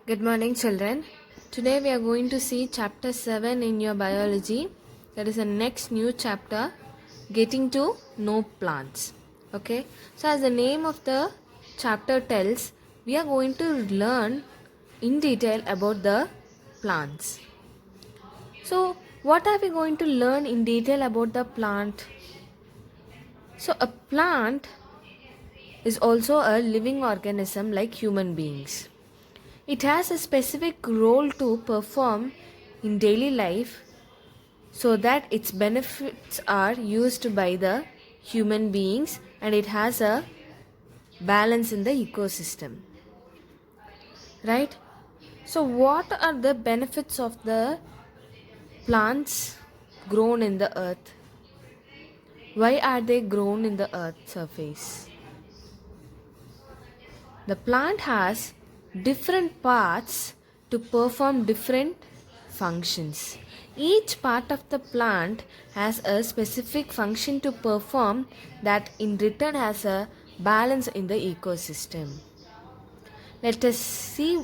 Good morning, children. Today we are going to see chapter 7 in your biology. That is the next new chapter, Getting to Know Plants. Okay, so as the name of the chapter tells, we are going to learn in detail about the plants. So, what are we going to learn in detail about the plant? So, a plant is also a living organism like human beings. It has a specific role to perform in daily life so that its benefits are used by the human beings and it has a balance in the ecosystem. Right? So, what are the benefits of the plants grown in the earth? Why are they grown in the earth surface? The plant has different parts to perform different functions. Each part of the plant has a specific function to perform that in return has a balance in the ecosystem. Let us see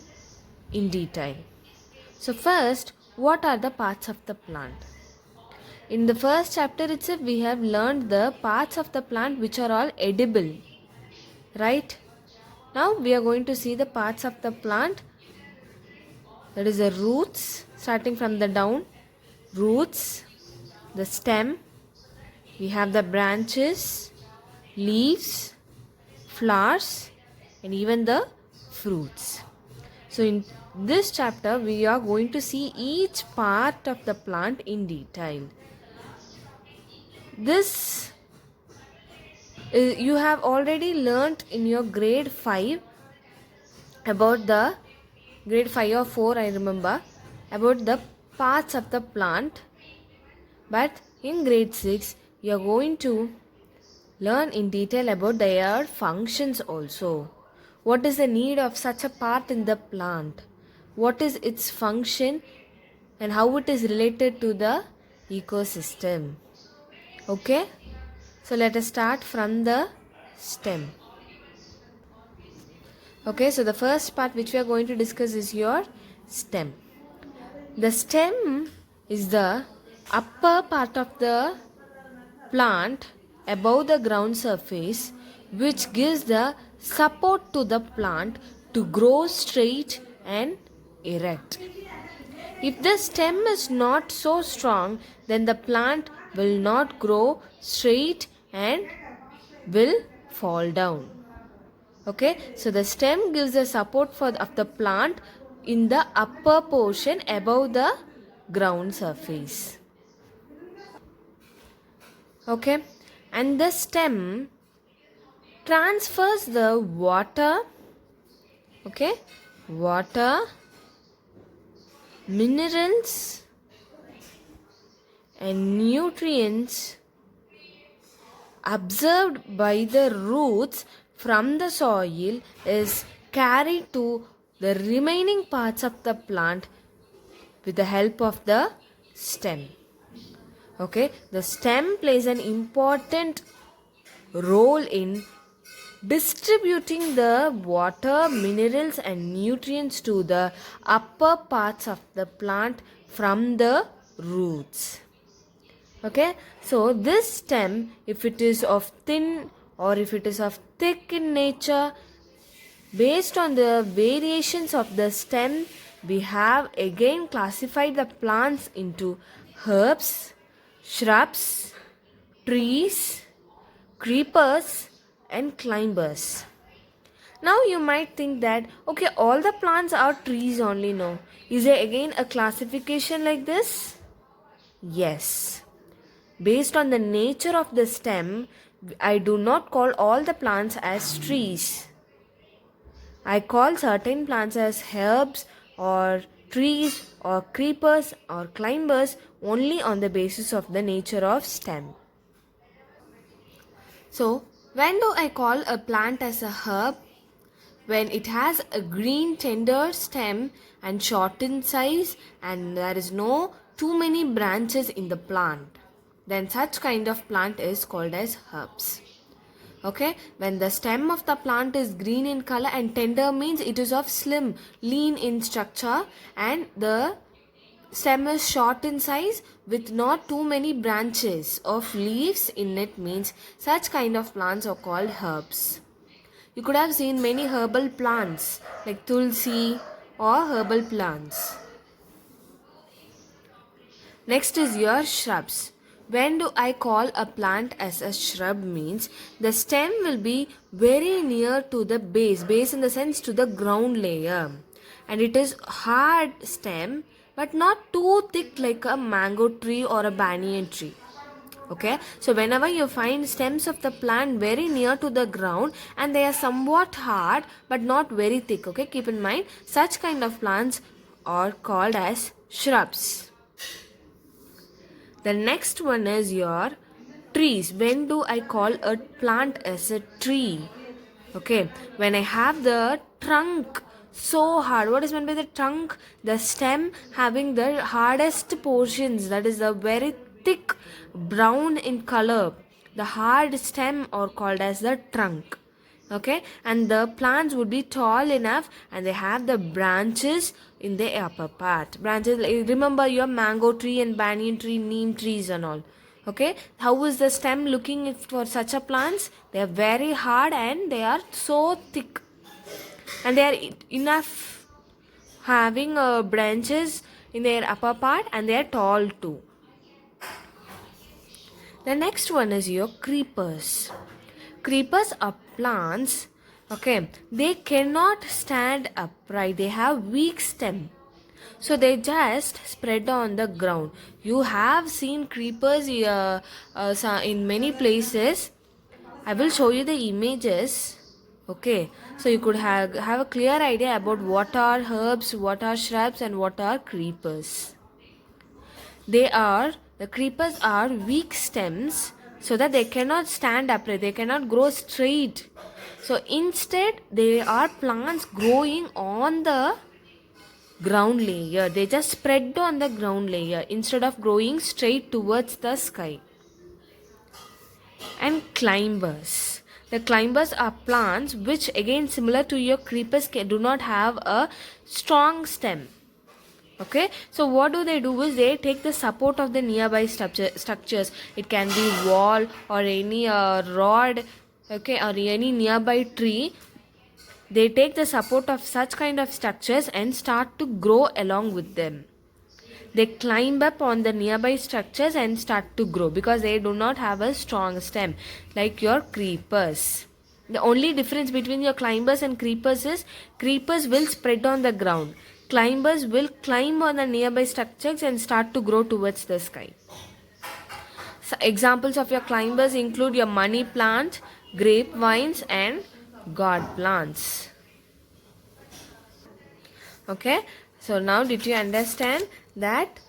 in detail. So first, what are the parts of the plant? In the first chapter itself, we have learned the parts of the plant which are all edible. Right? Now we are going to see the parts of the plant, that is the roots, starting from the down, roots, the stem, we have the branches, leaves, flowers, and even the fruits. So in this chapter we are going to see each part of the plant in detail. This you have already learnt in your grade 5 about the grade 5 or 4, I remember, about the parts of the plant. But in grade 6 you are going to learn in detail about their functions also. What is the need of such a part in the plant? What is its function and how it is related to the ecosystem? Okay? So let us start from the stem. Okay, so the first part which we are going to discuss is your stem. The stem is the upper part of the plant above the ground surface which gives the support to the plant to grow straight and erect. If the stem is not so strong, then the plant will not grow straight and will fall down. Okay, so the stem gives the support of the plant in the upper portion above the ground surface. Okay, and the stem transfers the water, okay, water, minerals, and nutrients observed by the roots from the soil is carried to the remaining parts of the plant with the help of the stem. Okay, the stem plays an important role in distributing the water, minerals, and nutrients to the upper parts of the plant from the roots. Okay, so this stem, if it is of thin or if it is of thick in nature, based on the variations of the stem, we have again classified the plants into herbs, shrubs, trees, creepers, and climbers. Now you might think that, okay, all the plants are trees only. No. Is there again a classification like this? Yes. Based on the nature of the stem, I do not call all the plants as trees. I call certain plants as herbs or trees or creepers or climbers only on the basis of the nature of stem. So, when do I call a plant as a herb? When it has a green tender stem and short in size and there is no too many branches in the plant, then such kind of plant is called as herbs. Okay, when the stem of the plant is green in color and tender means it is of slim, lean in structure, and the stem is short in size with not too many branches of leaves in it means such kind of plants are called herbs. You could have seen many herbal plants like tulsi or herbal plants. Next is your shrubs. When do I call a plant as a shrub means the stem will be very near to the base in the sense to the ground layer, and it is hard stem but not too thick like a mango tree or a banyan tree. Okay, so whenever you find stems of the plant very near to the ground and they are somewhat hard but not very thick, okay, keep in mind such kind of plants are called as shrubs. The next one is your trees. When do I call a plant as a tree? Okay, when I have the trunk so hard. What is meant by the trunk? The stem having the hardest portions, that is the very thick brown in color. The hard stem are called as the trunk. Okay, and the plants would be tall enough and they have the branches in the upper part. Branches, remember your mango tree and banyan tree, neem trees and all. Okay, how is the stem looking for such a plants? They are very hard and they are so thick, and they are enough having branches in their upper part, and they are tall too. The next one is your creepers. Creepers are plants, okay, they cannot stand upright, they have weak stem, so they just spread on the ground. You have seen creepers in many places. I will show you the images. Okay, so you could have a clear idea about what are herbs, what are shrubs, and what are creepers. The creepers are weak stems so that they cannot stand upright, they cannot grow straight. So instead, they are plants growing on the ground layer. They just spread on the ground layer instead of growing straight towards the sky. And climbers. The climbers are plants which, again similar to your creepers, do not have a strong stem. Okay, so what do? Is they take the support of the nearby structures. It can be wall or any rod, okay, or any nearby tree. They take the support of such kind of structures and start to grow along with them. They climb up on the nearby structures and start to grow because they do not have a strong stem like your creepers. The only difference between your climbers and creepers is creepers will spread on the ground. Climbers will climb on the nearby structures and start to grow towards the sky. So examples of your climbers include your money plant, grapevines, and god plants. Okay, so now did you understand that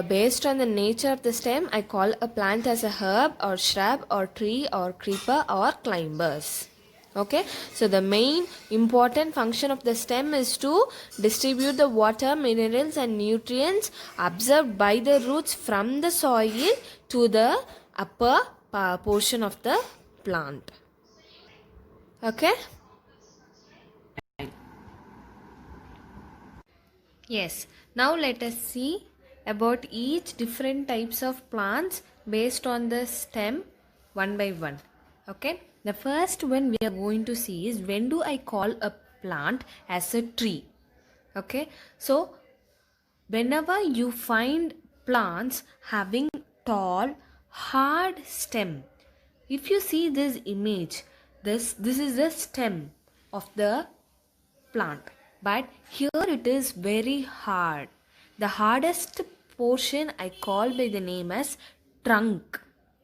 based on the nature of the stem, I call a plant as a herb or shrub or tree or creeper or climbers. Okay, so the main important function of the stem is to distribute the water, minerals, and nutrients absorbed by the roots from the soil to the upper portion of the plant. Okay. Yes, now let us see about each different types of plants based on the stem one by one. Okay, the first one we are going to see is when do I call a plant as a tree. Okay, so whenever you find plants having tall, hard stem, if you see this image, this is the stem of the plant, but here it is very hard. The hardest portion I call by the name as trunk.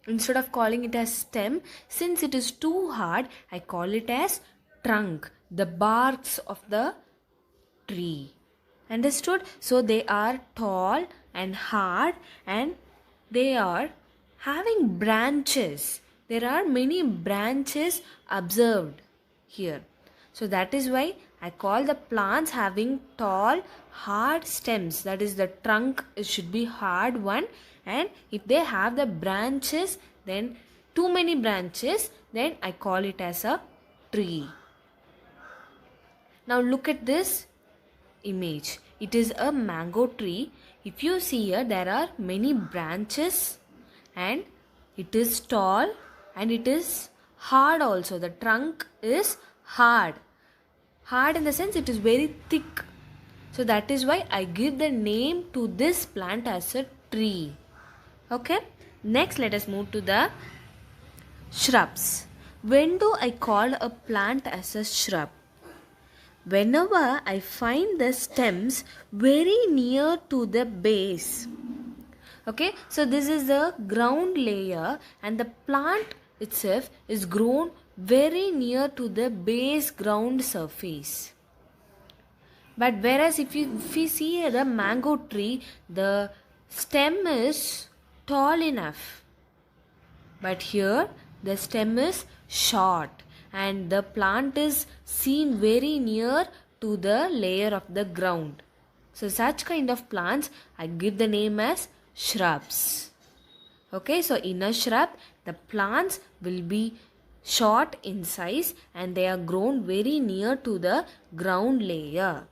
Instead of calling it as stem, since it is too hard, I call it as trunk, the barks of the tree. Understood? So they are tall and hard and they are having branches. There are many branches observed here. So that is why I call the plants having tall, hard stems. That is, the trunk should be hard one, and if they have the branches, then too many branches, then I call it as a tree. Now look at this image. It is a mango tree. If you see here, there are many branches and it is tall and it is hard also. The trunk is hard. Hard in the sense it is very thick. So that is why I give the name to this plant as a tree. Okay. Next, let us move to the shrubs. When do I call a plant as a shrub? Whenever I find the stems very near to the base. Okay, so this is the ground layer and the plant itself is grown very near to the base ground surface. But whereas if we see the mango tree, the stem is tall enough. But here the stem is short and the plant is seen very near to the layer of the ground. So such kind of plants I give the name as shrubs. Okay, so in a shrub the plants will be short in size and they are grown very near to the ground layer.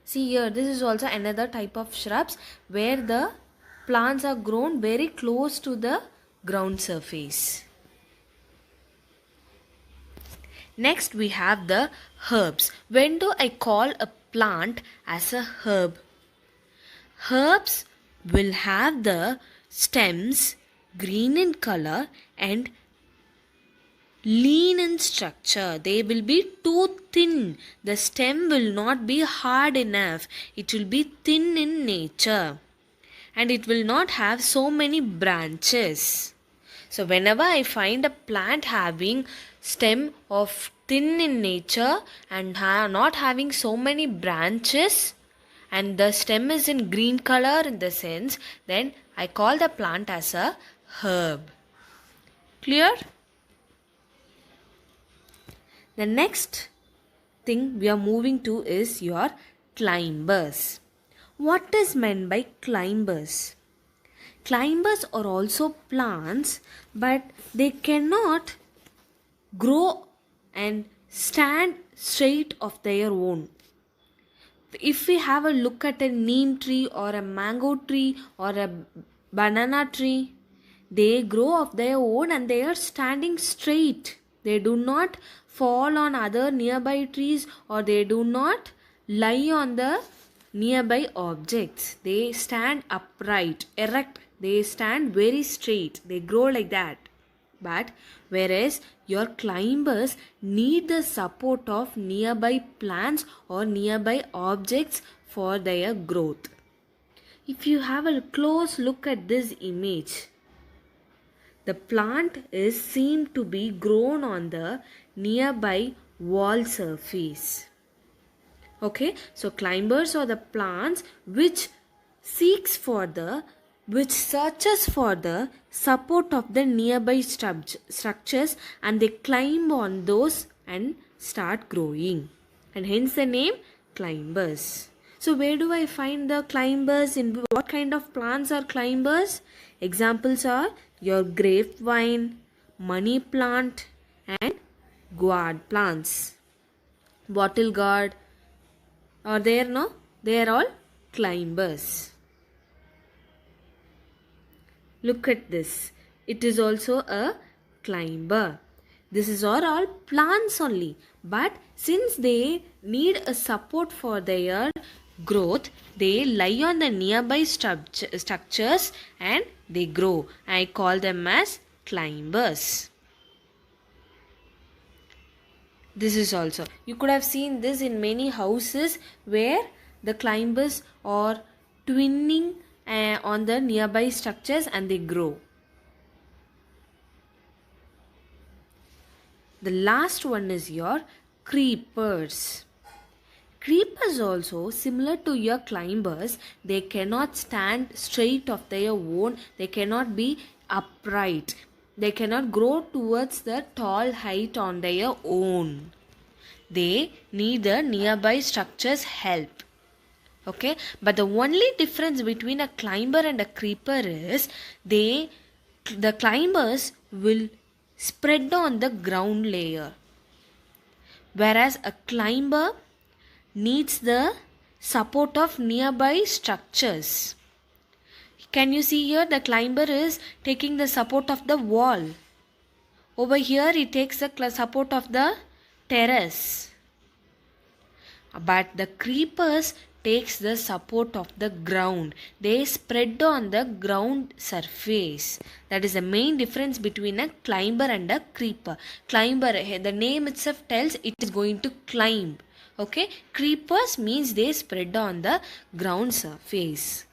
See here, this is also another type of shrubs where the plants are grown very close to the ground surface. Next we have the herbs. When do I call a plant as a herb? Herbs will have the stems green in color and lean in structure. They will be too thin. The stem will not be hard enough. It will be thin in nature. And it will not have so many branches. So whenever I find a plant having stem of thin in nature and not having so many branches and the stem is in green color in the sense, then I call the plant as a herb. Clear? The next thing we are moving to is your climbers. What is meant by climbers? Climbers are also plants, but they cannot grow and stand straight of their own. If we have a look at a neem tree or a mango tree or a banana tree, they grow of their own and they are standing straight. They do not fall on other nearby trees or they do not lie on the nearby objects. They stand upright, erect. They stand very straight. They grow like that. But whereas your climbers need the support of nearby plants or nearby objects for their growth. If you have a close look at this image, the plant is seen to be grown on the nearby wall surface. Okay, so climbers are the plants which searches for the support of the nearby structures and they climb on those and start growing. And hence the name climbers. So where do I find the climbers? In what kind of plants are climbers? Examples are your grapevine, money plant and gourd plants. Bottle gourd are there, no? They are all climbers. Look at this. It is also a climber. This is all plants only. But since they need a support for their growth, they lie on the nearby structures and they grow. I call them as climbers. This is also, you could have seen this in many houses where the climbers are twinning on the nearby structures and they grow. The last one is your creepers. Creepers also, similar to your climbers, they cannot stand straight of their own. They cannot be upright. They cannot grow towards the tall height on their own. They need the nearby structures' help. Okay, but the only difference between a climber and a creeper is the climbers will spread on the ground layer, whereas a climber needs the support of nearby structures. Can you see here the climber is taking the support of the wall. Over here it takes the support of the terrace. But the creepers takes the support of the ground. They spread on the ground surface. That is the main difference between a climber and a creeper. Climber, the name itself tells it is going to climb. Okay, creepers means they spread on the ground surface.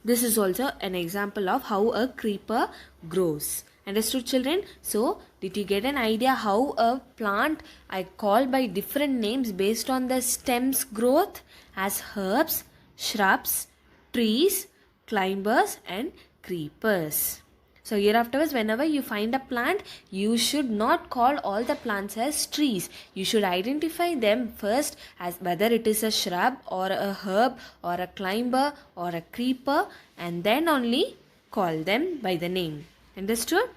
This is also an example of how a creeper grows. Understood, children? So, did you get an idea how a plant I call by different names based on the stem's growth as herbs, shrubs, trees, climbers and creepers? So here afterwards, whenever you find a plant, you should not call all the plants as trees. You should identify them first as whether it is a shrub or a herb or a climber or a creeper, and then only call them by the name. Understood?